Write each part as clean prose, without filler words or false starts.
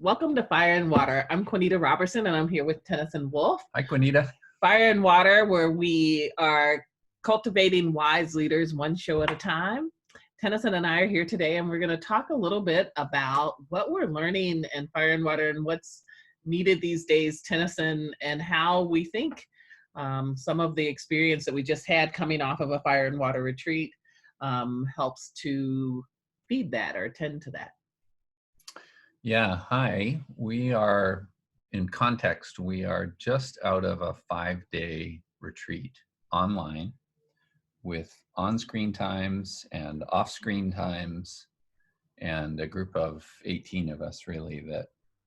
Welcome to Fire and Water. I'm Quanita Robertson, and I'm here with Tenneson Wolf. Hi, Quanita. Fire and Water, where we are cultivating wise leaders one show at a time. Tenneson and I are here today, and we're going to talk a little bit about what we're learning in Fire and Water and what's needed these days, Tenneson, and how we think some of the experience that we just had coming off of a Fire and Water retreat helps to feed that or tend to that. Yeah, hi. We are, in context, we are just out of a 5-day retreat online with on-screen times and off-screen times, and a group of 18 of us really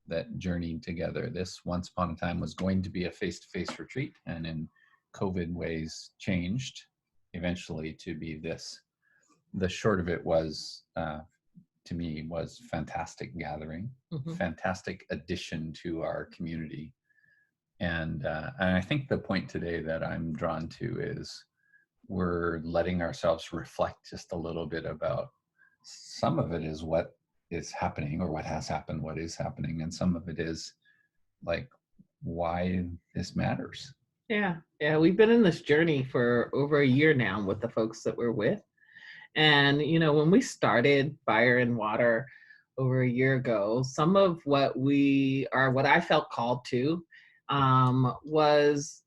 that journeyed together. This once upon a time was going to be a face-to-face retreat, and in COVID ways changed eventually to be this. The short of it was, to me, was fantastic gathering, fantastic addition to our community. And I think the point today that I'm drawn to is we're letting ourselves reflect just a little bit about some of it is what is happening or what has happened, what is happening. And some of it is like why this matters. Yeah, we've been in this journey for over a year now with the folks that we're with. And, you know, when we started Fire and Water over a year ago, some of what I felt called to was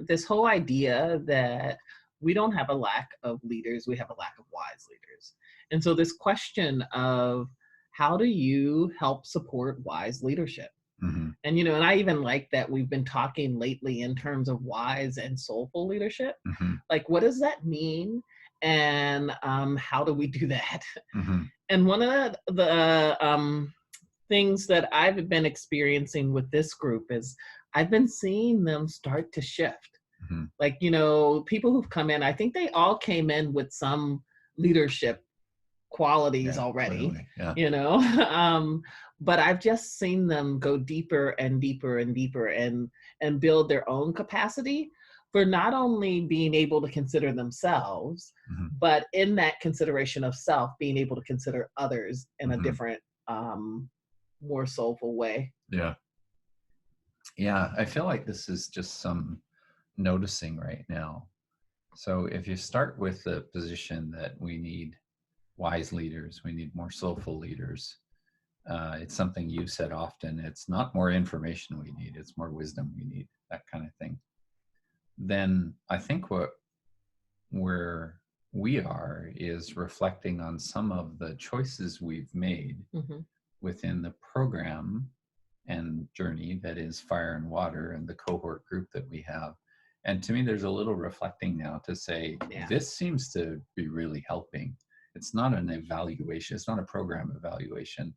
this whole idea that we don't have a lack of leaders, we have a lack of wise leaders. And so this question of how do you help support wise leadership? Mm-hmm. And, you know, and I even like that we've been talking lately in terms of wise and soulful leadership. Mm-hmm. Like, what does that mean? And how do we do that? Mm-hmm. And one of the things that I've been experiencing with this group is I've been seeing them start to shift. Mm-hmm. Like, you know, people who've come in, I think they all came in with some leadership qualities already, you know, but I've just seen them go deeper and deeper and deeper and build their own capacity for not only being able to consider themselves, but in that consideration of self, being able to consider others in a different, more soulful way. Yeah. Yeah, I feel like this is just some noticing right now. So if you start with the position that we need wise leaders, we need more soulful leaders, it's something you said often, it's not more information we need, it's more wisdom we need, that kind of thing. Then I think where we are is reflecting on some of the choices we've made within the program and journey that is Fire and Water and the cohort group that we have. And to me, there's a little reflecting now to say, this seems to be really helping. It's not an evaluation, it's not a program evaluation,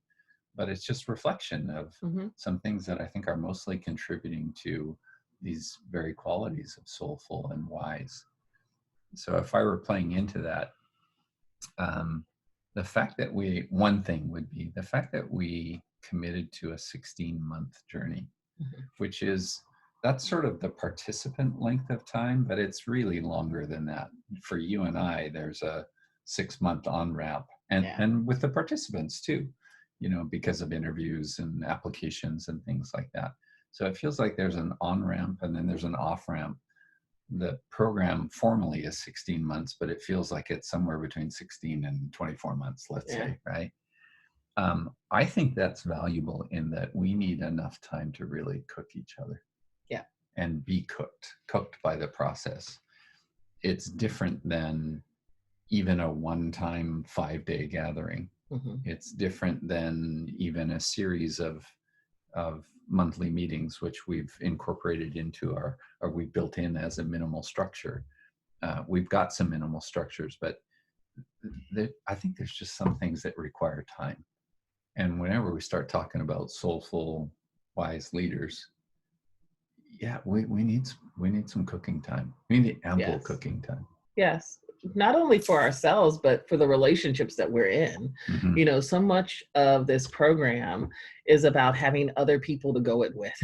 but it's just reflection of some things that I think are mostly contributing to these very qualities of soulful and wise. So if I were playing into that, the fact that one thing would be the fact that we committed to a 16-month journey, which is, that's sort of the participant length of time, but it's really longer than that. For you and I, there's a 6-month on-ramp, and with the participants too, you know, because of interviews and applications and things like that. So it feels like there's an on-ramp and then there's an off-ramp. The program formally is 16 months, but it feels like it's somewhere between 16 and 24 months, let's say, right? I think that's valuable in that we need enough time to really cook each other. Yeah. And be cooked by the process. It's different than even a one-time 5-day gathering. It's different than even a series of monthly meetings, which we've incorporated into or we built in as a minimal structure. We've got some minimal structures, but I think there's just some things that require time. And whenever we start talking about soulful, wise leaders, we need some cooking time. We need ample cooking time. Yes. Not only for ourselves, but for the relationships that we're in. You know, so much of this program is about having other people to go it with.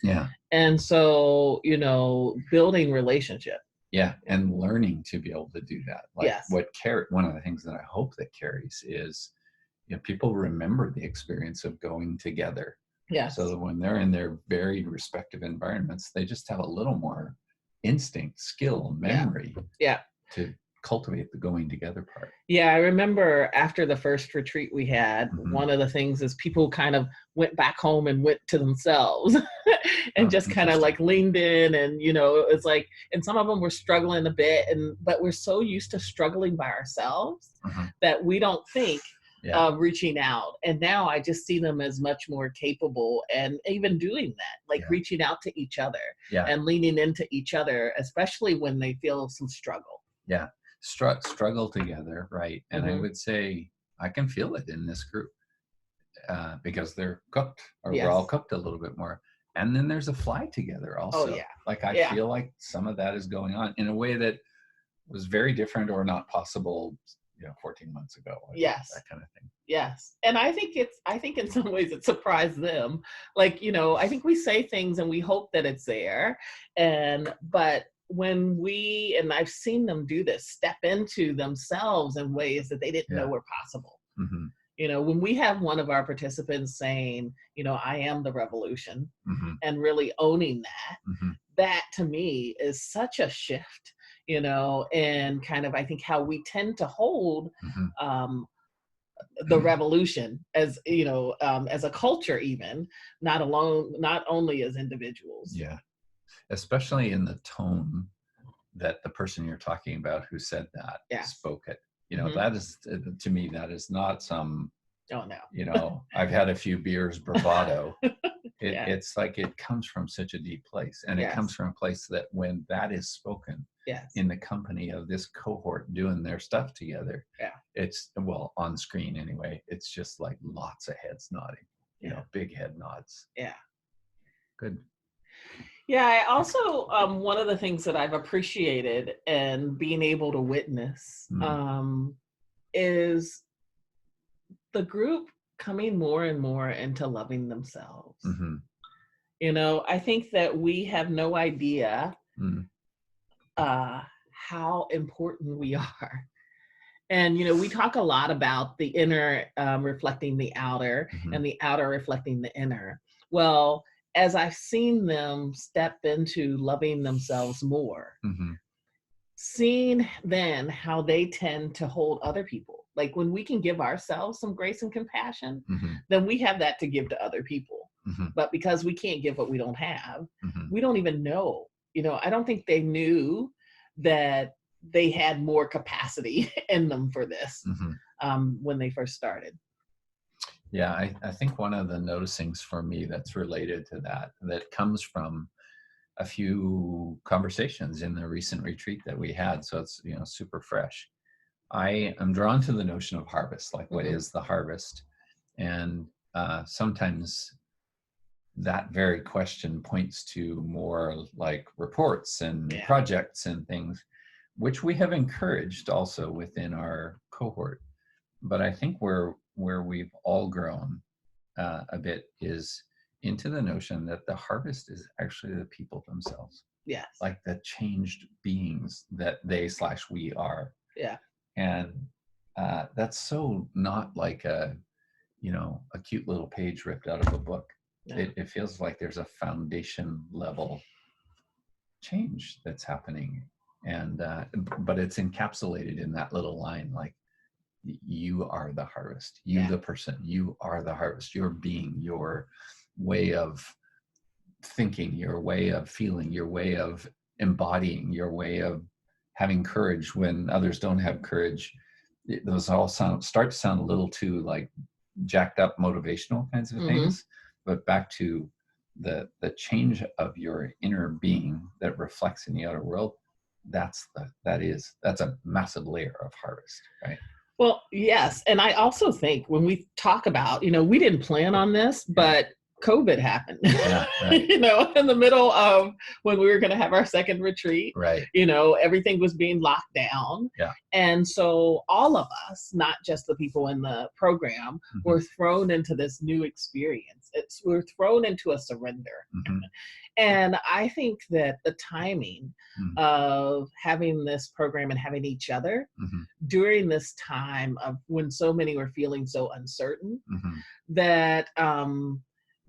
Yeah. And so, you know, building relationship. Yeah. And learning to be able to do that. Like one of the things that I hope that carries is, you know, people remember the experience of going together Yes. So that when they're in their very respective environments, they just have a little more instinct, skill, memory Yeah. to cultivate the going together part. Yeah, I remember after the first retreat we had, one of the things is people kind of went back home and went to themselves and just kind of like leaned in, and it's like, and some of them were struggling a bit, but we're so used to struggling by ourselves that we don't think of reaching out. And now I just see them as much more capable and even doing that, like reaching out to each other and leaning into each other, especially when they feel some struggle. Yeah. Struggle together, right? And I would say I can feel it in this group because they're cooked, or we're all cooked a little bit more. And then there's a fly together also. Oh, yeah. Like I feel like some of that is going on in a way that was very different or not possible 14 months ago. Yes. That kind of thing. Yes. And I think in some ways it surprised them. Like, I think we say things and we hope that it's there. But when and I've seen them do this, step into themselves in ways that they didn't know were possible. When we have one of our participants saying, I am the revolution, and really owning that to me is such a shift, and kind of, I think, how we tend to hold the revolution as, as a culture, even not only as individuals. Yeah. Especially in the tone that the person you're talking about who said that spoke it. That is, to me, that is not some, oh no, I've had a few beers bravado. It's like it comes from such a deep place. And it comes from a place that when that is spoken in the company of this cohort doing their stuff together, it's, well, on screen anyway, it's just like lots of heads nodding, big head nods. Yeah. Good. Yeah, I also, one of the things that I've appreciated and being able to witness is the group coming more and more into loving themselves. I think that we have no idea how important we are. And, we talk a lot about the inner reflecting the outer and the outer reflecting the inner. Well, as I've seen them step into loving themselves more, seeing then how they tend to hold other people. Like when we can give ourselves some grace and compassion, then we have that to give to other people. But because we can't give what we don't have, we don't even know. I don't think they knew that they had more capacity in them for this when they first started. Yeah, I think one of the noticings for me that's related to that comes from a few conversations in the recent retreat that we had. So it's, super fresh. I am drawn to the notion of harvest, like what is the harvest? And sometimes that very question points to more like reports and projects and things, which we have encouraged also within our cohort. But I think where we've all grown a bit is into the notion that the harvest is actually the people themselves. Yes. Like the changed beings that we are. Yeah. And that's so not like a cute little page ripped out of a book. No. It feels like there's a foundation level change that's happening. And but it's encapsulated in that little line, like, you are the harvest, the person, you are the harvest, your being, your way of thinking, your way of feeling, your way of embodying, your way of having courage when others don't have courage. Those all start to sound a little too like jacked up motivational kinds of things, but back to the change of your inner being that reflects in the outer world, that's a massive layer of harvest, right? Well, yes. And I also think when we talk about, we didn't plan on this, but COVID happened, yeah, right. In the middle of when we were going to have our second retreat, right. Everything was being locked down. Yeah. And so all of us, not just the people in the program, were thrown into this new experience. We're thrown into a surrender. And I think that the timing of having this program and having each other during this time of when so many were feeling so uncertain, that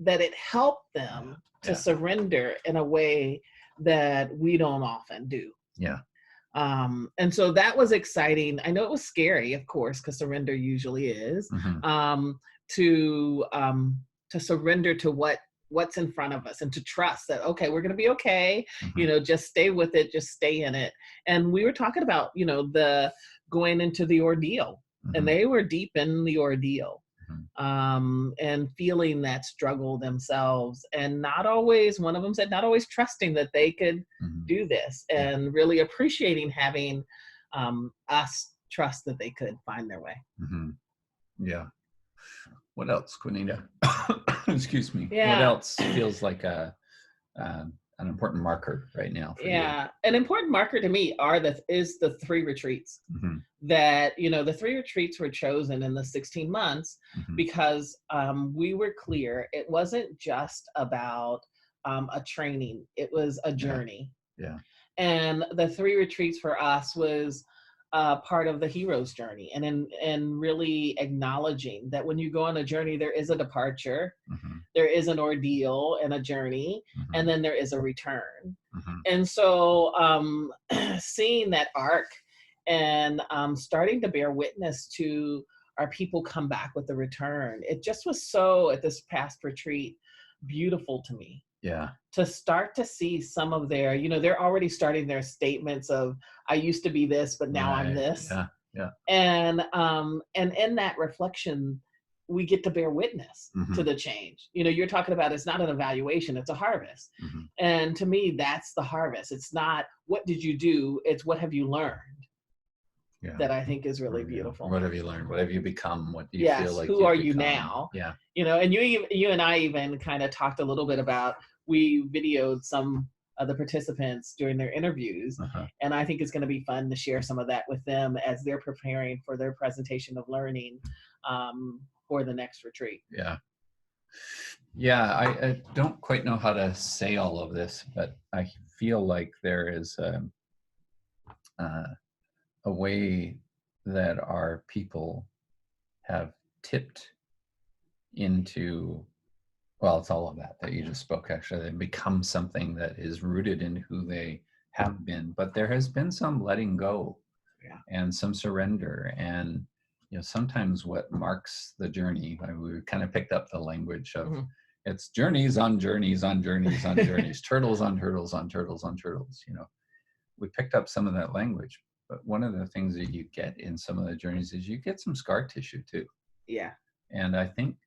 that it helped them to surrender in a way that we don't often do. Yeah. And so that was exciting. I know it was scary, of course, because surrender usually is, to surrender to what's in front of us and to trust that, okay, we're going to be okay. Just stay with it, just stay in it. And we were talking about, the going into the ordeal, and they were deep in the ordeal. And feeling that struggle themselves, and not always, one of them said, not always trusting that they could do this, and really appreciating having us trust that they could find their way. Yeah. What else, Quanita? Excuse me. Yeah. What else feels like an important marker right now for you? An important marker to me is the 3 retreats. That, the 3 retreats were chosen in the 16 months because we were clear it wasn't just about a training, it was a journey. And the 3 retreats for us was part of the hero's journey, and really acknowledging that when you go on a journey, there is a departure, there is an ordeal and a journey, and then there is a return. And so seeing that arc and starting to bear witness to our people come back with the return, it just was so, at this past retreat, beautiful to me. To start to see some of their, they're already starting their statements of, I used to be this, but now I'm this. And in that reflection, we get to bear witness to the change. You're talking about, it's not an evaluation, it's a harvest. And to me, that's the harvest. It's not what did you do, it's what have you learned. That I think is really beautiful. What have you learned? What have you become? What do you feel like who are you now? And you and I even kind of talked a little bit about, we videoed some of the participants during their interviews, and I think it's going to be fun to share some of that with them as they're preparing for their presentation of learning for the next retreat. I don't quite know how to say all of this, but I feel like there is a way that our people have tipped into, well, it's all of that you just spoke, actually. They become something that is rooted in who they have been, but there has been some letting go and some surrender. And sometimes what marks the journey, we kind of picked up the language of it's journeys on journeys on journeys on journeys, turtles on turtles on turtles on turtles. We picked up some of that language. But one of the things that you get in some of the journeys is you get some scar tissue too. And I think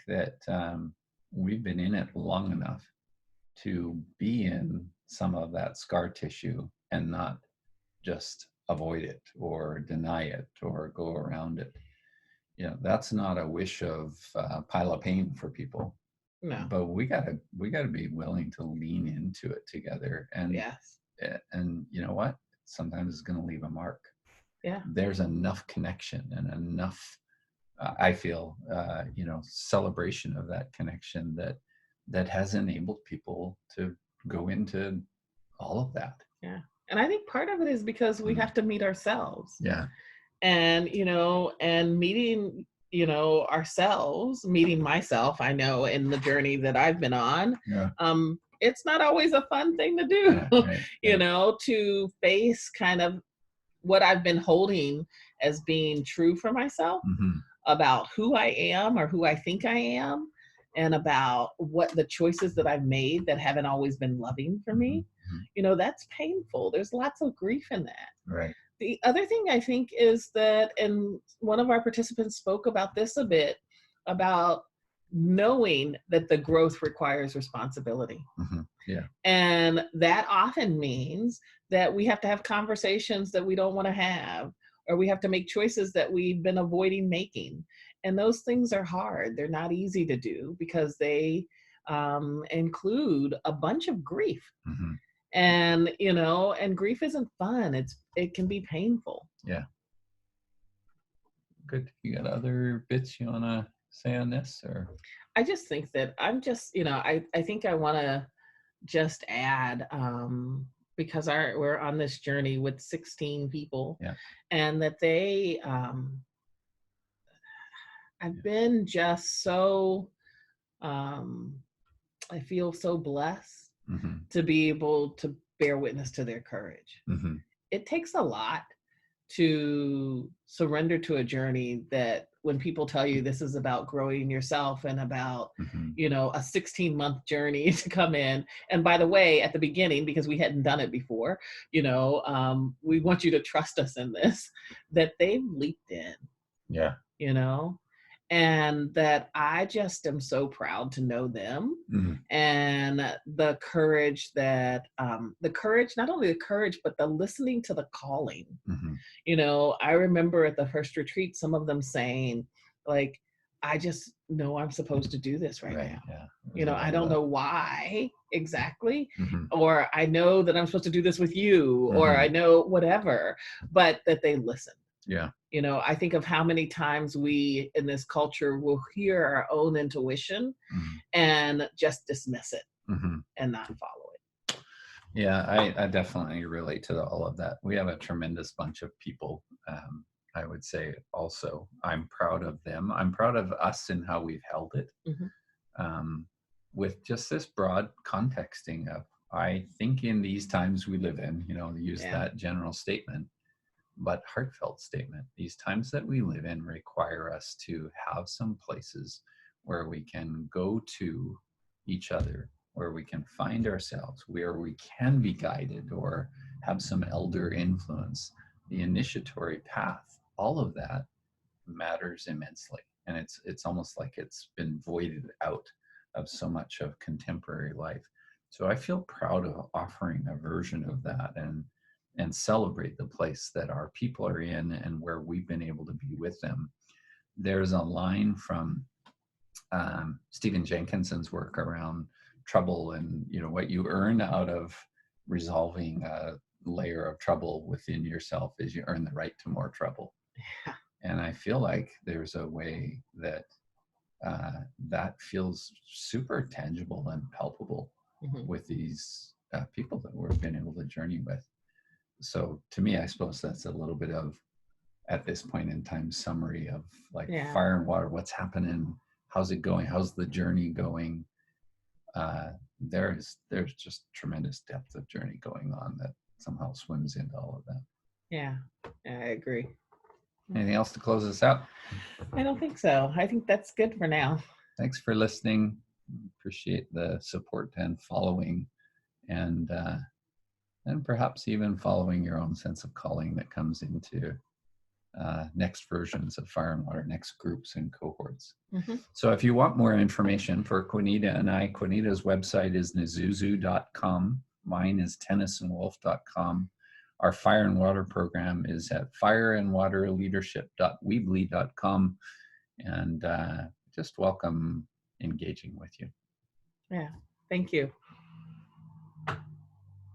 that we've been in it long enough to be in some of that scar tissue and not just avoid it or deny it or go around it. That's not a wish of pile of pain for people. No. But we gotta be willing to lean into it together. And and you know what? Sometimes it's going to leave a mark. There's enough connection and enough, I feel, celebration of that connection that has enabled people to go into all of that. And I think part of it is because we have to meet ourselves. And, and meeting, ourselves, meeting myself, I know in the journey that I've been on, it's not always a fun thing to do, to face kind of what I've been holding as being true for myself about who I am or who I think I am, and about what the choices that I've made that haven't always been loving for me. That's painful. There's lots of grief in that. The other thing I think is that, and one of our participants spoke about this a bit, about knowing that the growth requires responsibility. And that often means that we have to have conversations that we don't want to have, or we have to make choices that we've been avoiding making. And those things are hard. They're not easy to do because they include a bunch of grief. And, and grief isn't fun. It can be painful. Good. You got other bits you want to say on this? Or I just think that I'm just, I think I want to just add, because we're on this journey with 16 people, and that they, I've been just so Um, I feel so blessed Mm-hmm. to be able to bear witness to their courage. Mm-hmm. It takes a lot to surrender to a journey that when people tell you this is about growing yourself and about, Mm-hmm. a 16-month journey to come in. And by the way, at the beginning, because we hadn't done it before, we want you to trust us in this, that they've leaped in, Yeah. you know, and that I just am so proud to know them, Mm-hmm. and the courage, not only the courage, but the listening to the calling. Mm-hmm. I remember at the first retreat, some of them saying, like, I just know I'm supposed to do this right Right. now. Yeah. There's a I lot of don't that. know why exactly, Mm-hmm. or I know that I'm supposed to do this with you, or Mm-hmm. I know whatever, but that they listen. Yeah. I think of how many times we in this culture will hear our own intuition Mm-hmm. and just dismiss it Mm-hmm. and not follow it. Yeah, I definitely relate to all of that. We have a tremendous bunch of people. I would say also, I'm proud of them. I'm proud of us and how we've held it, Mm-hmm. um, with just this broad contexting of, I think in these times we live in, use Yeah. that general statement, but heartfelt statement. These times that we live in require us to have some places where we can go to each other, where we can find ourselves, where we can be guided or have some elder influence. The initiatory path, all of that matters immensely. And it's almost like it's been voided out of so much of contemporary life. So I feel proud of offering a version of that and celebrate the place that our people are in and where we've been able to be with them. There's a line from Stephen Jenkinson's work around trouble, and what you earn out of resolving a layer of trouble within yourself is you earn the right to more trouble. And I feel like there's a way that that feels super tangible and palpable Mm-hmm. with these people that we've been able to journey with. So to me, I suppose that's a little bit of, at this point in time, summary of like Yeah. fire and water, what's happening, how's it going, how's the journey going. There's just tremendous depth of journey going on that somehow swims into all of that. Yeah. I agree. Anything else to close us out? I don't think so. I think that's good for now. Thanks for listening. Appreciate the support and following, and perhaps even following your own sense of calling that comes into next versions of Fire and Water, next groups and cohorts. Mm-hmm. So if you want more information for Quanita and I, Quanita's website is nizuzu.com. Mine is tennysonwolf.com. Our Fire and Water program is at fireandwaterleadership.weebly.com. And just welcome engaging with you. Yeah. Thank you.